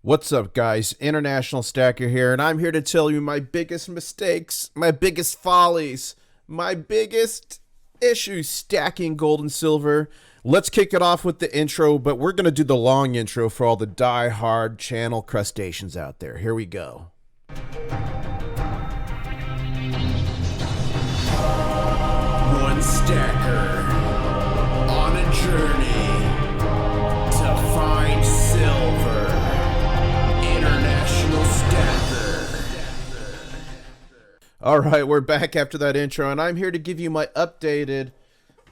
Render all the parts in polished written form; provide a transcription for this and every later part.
What's up, guys? International Stacker here, and I'm here to tell you my biggest mistakes, my biggest follies, my biggest issues stacking gold and silver. Let's kick it off with the intro, but we're going to do the long intro for all the die-hard channel crustaceans out there. Here we go. One stacker on a journey to find silver. International Stacker. All right, we're back after that intro, and I'm here to give you my updated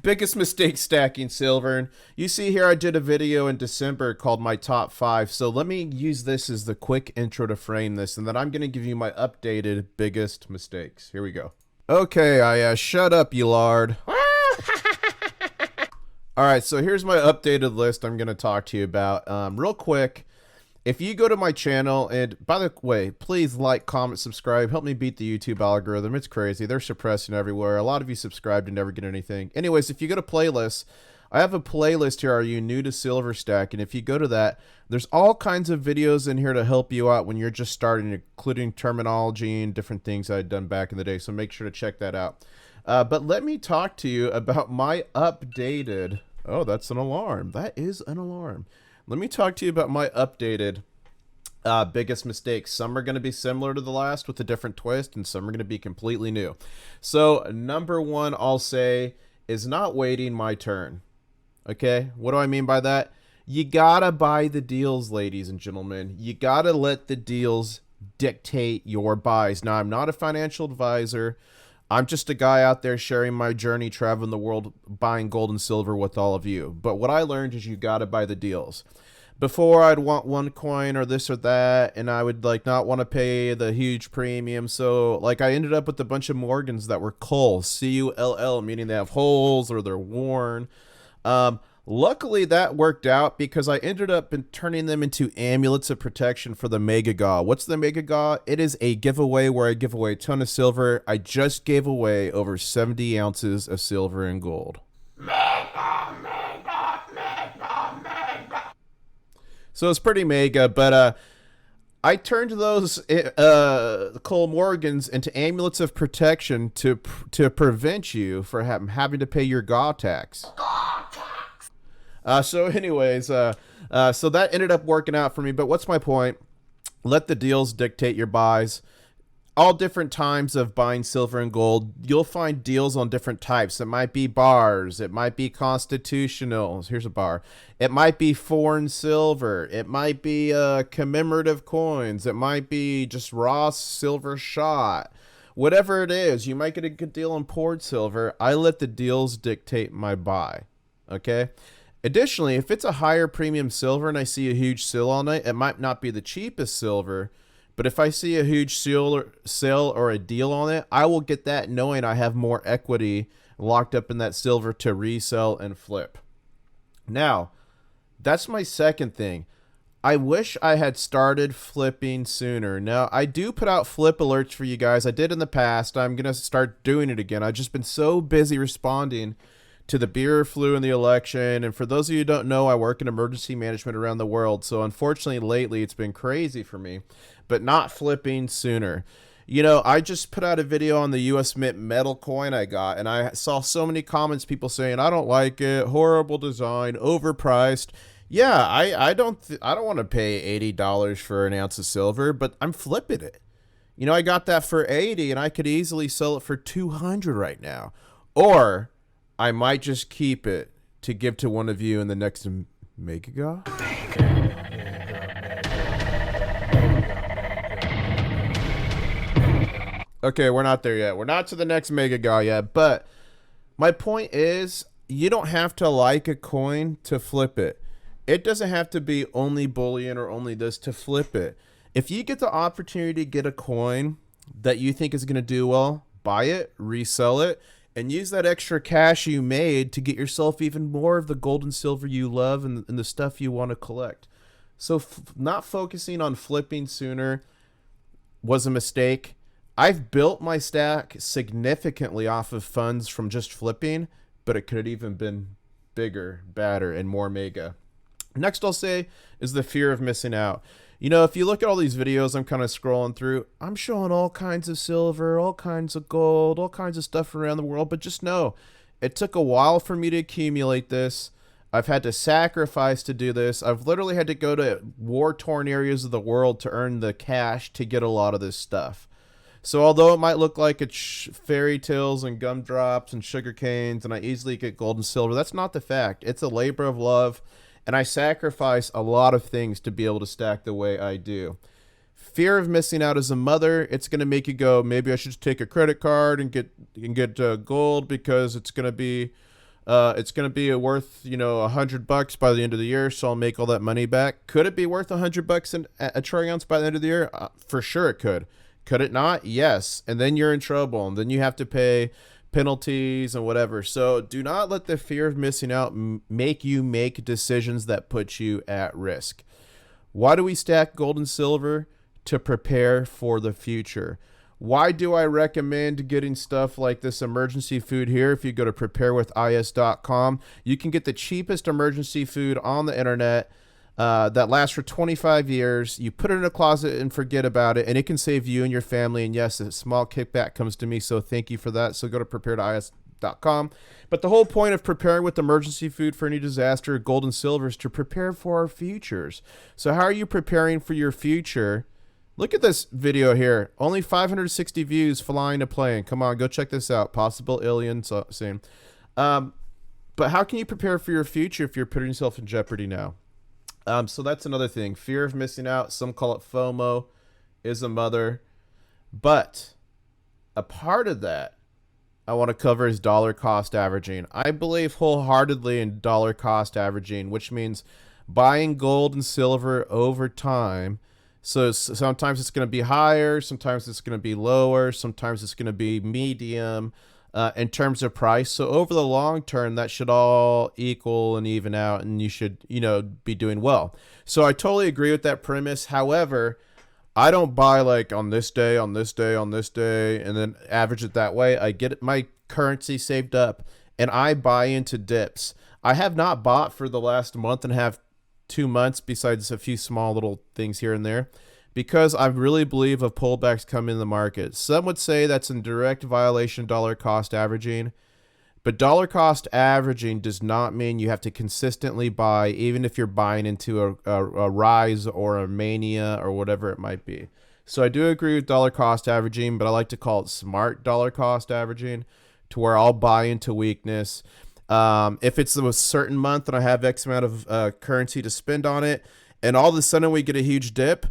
biggest mistake stacking silver. And you see here I did a video in December called my top 5. So let me use this as the quick intro to frame this, and then I'm going to give you my updated biggest mistakes. Here we go. Okay, shut up, you lard. All right, so here's my updated list I'm going to talk to you about real quick. If you go to my channel, and by the way, please like, comment, subscribe. Help me beat the YouTube algorithm. It's crazy. They're suppressing everywhere. A lot of you subscribe and never get anything. Anyways, if you go to playlists, I have a playlist here. Are you new to silver stack? And if you go to that, there's all kinds of videos in here to help you out when you're just starting, including terminology and different things I'd done back in the day. So make sure to check that out. But let me talk to you about my updated... Oh, that's an alarm. That is an alarm. Let me talk to you about my updated biggest mistakes. Some are going to be similar to the last with a different twist, and some are going to be completely new. So number one, I'll say, is not waiting my turn. Okay, what do I mean by that? You gotta buy the deals, ladies and gentlemen. You gotta let the deals dictate your buys. Now, I'm not a financial advisor. I'm just a guy out there sharing my journey, traveling the world, buying gold and silver with all of you. But what I learned is you got to buy the deals. Before, I'd want one coin or this or that, and I would not want to pay the huge premium. So I ended up with a bunch of Morgans that were cull, C-U-L-L, meaning they have holes or they're worn. Luckily, that worked out because I ended up turning them into amulets of protection for the Mega Gaw. What's the Mega Gaw? It is a giveaway where I give away a ton of silver. I just gave away over 70 ounces of silver and gold. Mega, mega, mega, mega. So it's pretty mega, but I turned those Cole Morgans into amulets of protection to prevent you from having to pay your Gaw tax. So anyways, so that ended up working out for me. But what's my point? Let the deals dictate your buys. All different times of buying silver and gold, you'll find deals on different types. It might be bars. It might be constitutional. Here's a bar. It might be foreign silver. It might be commemorative coins. It might be just raw silver shot. Whatever it is, you might get a good deal on poured silver. I let the deals dictate my buy. Okay? Additionally, if it's a higher premium silver and I see a huge sale all night, it might not be the cheapest silver, but if I see a huge sale or a deal on it, I will get that knowing I have more equity locked up in that silver to resell and flip. Now, that's my second thing. I wish I had started flipping sooner. Now, I do put out flip alerts for you guys. I did in the past. I'm going to start doing it again. I've just been so busy responding to the beer flu and the election. And for those of you who don't know, I work in emergency management around the world. So unfortunately, lately, it's been crazy for me, but not flipping sooner. You know, I just put out a video on the US Mint metal coin I got, and I saw so many comments, people saying, I don't like it, horrible design, overpriced. Yeah, I don't want to pay $80 for an ounce of silver, but I'm flipping it. You know, I got that for 80 and I could easily sell it for 200 right now. Or I might just keep it to give to one of you in the next Mega Gaw. Okay, we're not there yet. We're not to the next Mega Gaw yet. But my point is, you don't have to like a coin to flip it. It doesn't have to be only bullion or only this to flip it. If you get the opportunity to get a coin that you think is going to do well, buy it, resell it, and use that extra cash you made to get yourself even more of the gold and silver you love and the stuff you want to collect. So not focusing on flipping sooner was a mistake. I've built my stack significantly off of funds from just flipping, but it could have even been bigger, badder, and more mega. Next I'll say is the fear of missing out. You know, if you look at all these videos I'm kind of scrolling through, I'm showing all kinds of silver, all kinds of gold, all kinds of stuff around the world. But just know, it took a while for me to accumulate this. I've had to sacrifice to do this. I've literally had to go to war-torn areas of the world to earn the cash to get a lot of this stuff. So although it might look like it's fairy tales and gumdrops and sugar canes and I easily get gold and silver, that's not the fact. It's a labor of love, and I sacrifice a lot of things to be able to stack the way I do. Fear of missing out as a mother, it's going to make you go, maybe I should just take a credit card and get gold because it's going to be worth, you know, $100 by the end of the year, so I'll make all that money back. Could it be worth $100 in a troy ounce by the end of the year? For sure it could. Could it not? Yes. And then you're in trouble, and then you have to pay penalties and whatever. So do not let the fear of missing out make you make decisions that put you at risk. Why do we stack gold and silver? To prepare for the future. Why do I recommend getting stuff like this emergency food here? If you go to preparewithis.com, you can get the cheapest emergency food on the internet that lasts for 25 years. You put it in a closet and forget about it, and it can save you and your family. And yes, a small kickback comes to me, so thank you for that. So go to preparewithis.com. But the whole point of preparing with emergency food for any disaster, gold and silver, is to prepare for our futures. So how are you preparing for your future? Look at this video here. Only 560 views, flying a plane. Come on, go check this out. Possible alien scene. But how can you prepare for your future if you're putting yourself in jeopardy now? So that's another thing. Fear of missing out. Some call it FOMO. Is a mother. But a part of that I want to cover is dollar cost averaging. I believe wholeheartedly in dollar cost averaging, which means buying gold and silver over time. So sometimes it's going to be higher, sometimes it's going to be lower, sometimes it's going to be medium in terms of price. So over the long term, that should all equal and even out, and you should, you know, be doing well. So I totally agree with that premise. However, I don't buy like on this day, on this day, on this day, and then average it that way. I get my currency saved up, and I buy into dips. I have not bought for the last month and a half, 2 months, besides a few small little things here and there, because I really believe of pullbacks coming in the market. Some would say that's in direct violation of dollar cost averaging, but dollar cost averaging does not mean you have to consistently buy, even if you're buying into a rise or a mania or whatever it might be. So I do agree with dollar cost averaging, but I like to call it smart dollar cost averaging, to where I'll buy into weakness. If it's a certain month and I have X amount of currency to spend on it, and all of a sudden we get a huge dip,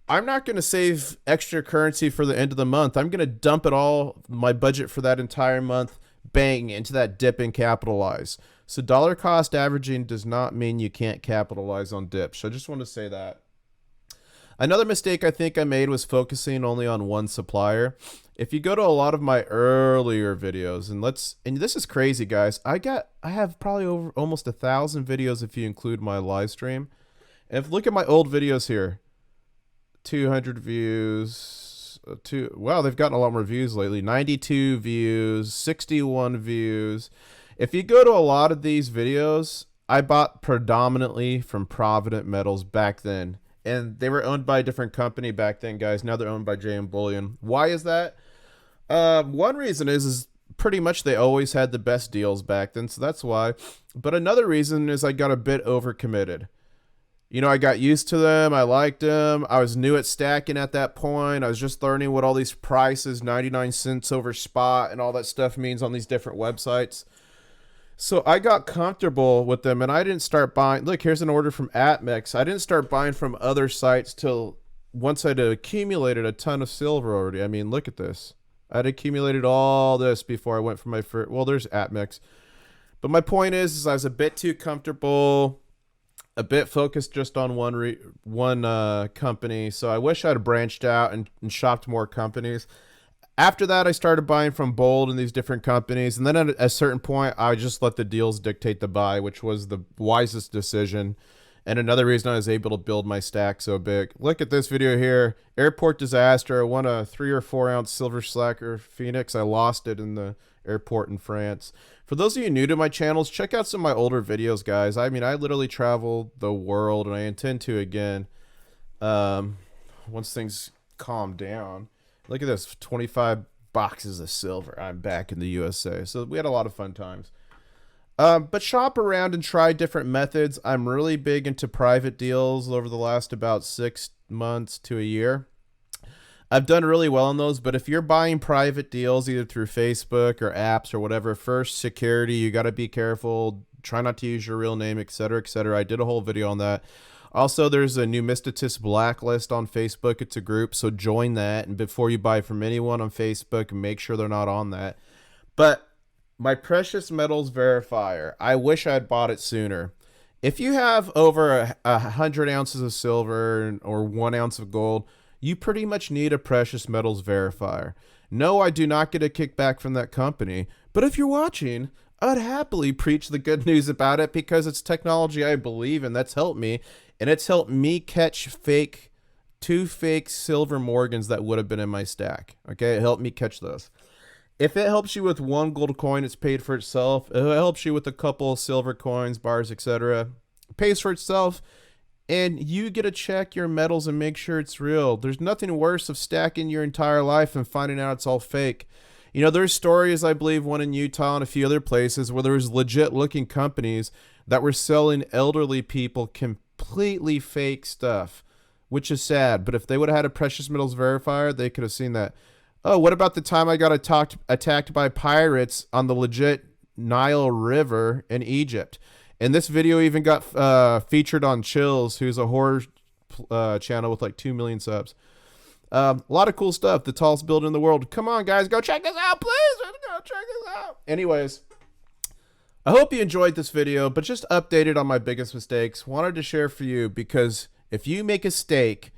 I'm not going to save extra currency for the end of the month. I'm going to dump it all, my budget for that entire month, bang, into that dip and capitalize. So dollar cost averaging does not mean you can't capitalize on dips. So I just want to say that. Another mistake I think I made was focusing only on one supplier. If you go to a lot of my earlier videos, and this is crazy, guys. I have probably over almost 1,000 videos if you include my live stream. And look at my old videos here. 200 views. Wow, they've gotten a lot more views lately. 92 views, 61 views. If you go to a lot of these videos, I bought predominantly from Provident Metals back then. And they were owned by a different company back then, guys. Now they're owned by Bullion. Why is that? One reason is pretty much they always had the best deals back then, so that's why. But another reason is I got a bit overcommitted. You know, I got used to them. I liked them. I was new at stacking at that point. I was just learning what all these prices, 99 cents over spot, and all that stuff means on these different websites. So I got comfortable with them, and I didn't start buying. Look, here's an order from Atmex. I didn't start buying from other sites till once I'd accumulated a ton of silver already. I mean, look at this. I'd accumulated all this before I went for my first. Well, there's Atmex. But my point is I was a bit too comfortable, a bit focused just on one company. So I wish I'd branched out and shopped more companies. After that, I started buying from Bold and these different companies. And then at a certain point, I just let the deals dictate the buy, which was the wisest decision. And another reason I was able to build my stack so big. Look at this video here. Airport disaster. I won a 3 or 4 ounce silver slacker Phoenix. I lost it in the airport in France. For those of you new to my channels, check out some of my older videos, guys. I mean, I literally traveled the world, and I intend to again. Once things calm down. Look at this, 25 boxes of silver. I'm back in the USA. So we had a lot of fun times. But shop around and try different methods. I'm really big into private deals over the last about 6 months to a year. I've done really well on those, but if you're buying private deals either through Facebook or apps or whatever, first, security, you got to be careful. Try not to use your real name, etc., etc. I did a whole video on that. Also, there's a Numismatist blacklist on Facebook. It's a group, so join that. And before you buy from anyone on Facebook, make sure they're not on that. But my precious metals verifier, I wish I had bought it sooner. If you have over 100 ounces of silver or 1 ounce of gold, you pretty much need a precious metals verifier. No, I do not get a kickback from that company, but if you're watching, I'd happily preach the good news about it because it's technology I believe in. That's helped me, and it's helped me catch two fake silver Morgans that would have been in my stack. Okay, it helped me catch those. If it helps you with 1 gold coin, it's paid for itself. If it helps you with a couple silver coins, bars, etc., it pays for itself. And you get to check your metals and make sure it's real. There's nothing worse of stacking your entire life and finding out it's all fake. You know, there's stories, I believe, one in Utah and a few other places where there was legit looking companies that were selling elderly people completely fake stuff, which is sad. But if they would have had a precious metals verifier, they could have seen that. Oh, what about the time I got attacked by pirates on the legit Nile River in Egypt? And this video even got featured on Chills, who's a horror channel with like 2 million subs. A lot of cool stuff. The tallest building in the world. Come on, guys. Go check this out, please. Go check this out. Anyways, I hope you enjoyed this video, but just updated on my biggest mistakes. Wanted to share for you because if you make a steak,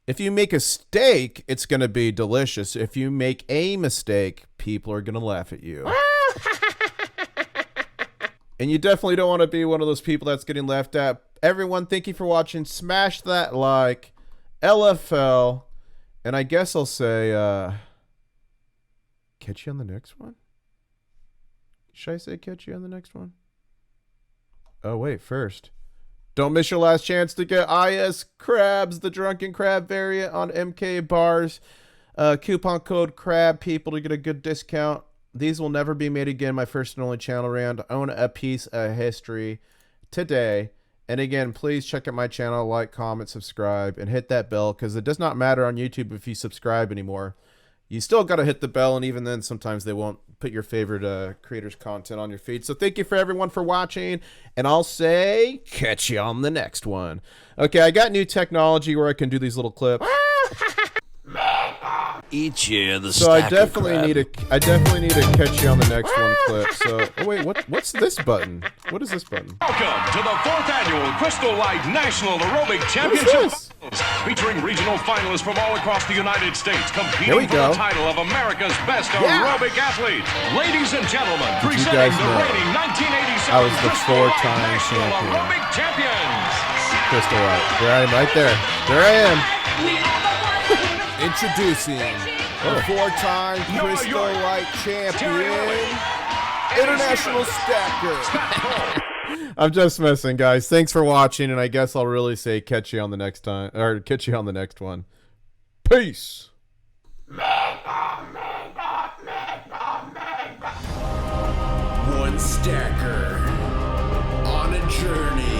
it's going to be delicious. If you make a mistake, people are going to laugh at you. And you definitely don't want to be one of those people that's getting laughed at. Everyone, thank you for watching. Smash that like. LFL. And I guess I'll say, catch you on the next one? Should I say catch you on the next one? Oh, wait, first. Don't miss your last chance to get IS Crabs, the Drunken Crab variant on MK bars. Coupon code CRAB, people, to get a good discount. These will never be made again. My first and only channel round. Own a piece of history today. And again, please check out my channel, like, comment, subscribe, and hit that bell because it does not matter on YouTube if you subscribe anymore. You still got to hit the bell, and even then, sometimes they won't put your favorite creators' content on your feed. So thank you for everyone for watching, and I'll say catch you on the next one. Okay, I got new technology where I can do these little clips. Each year, the so I definitely need to catch you on the next one clip. So, oh wait, what's this button? What is this button? Welcome to the 4th annual Crystal Light National Aerobic Championship, featuring regional finalists from all across the United States competing for the title of America's best aerobic athlete. Ladies and gentlemen, presenting the reigning 1987 I was the 4-time champion. Aerobic champions. Crystal Light. There I am, right there. There I am. Introducing the 4-time Crystal Light champion, International Stacker. I'm just messing, guys. Thanks for watching, and I guess I'll really say catch you on the next time, or catch you on the next one. Peace. One stacker on a journey.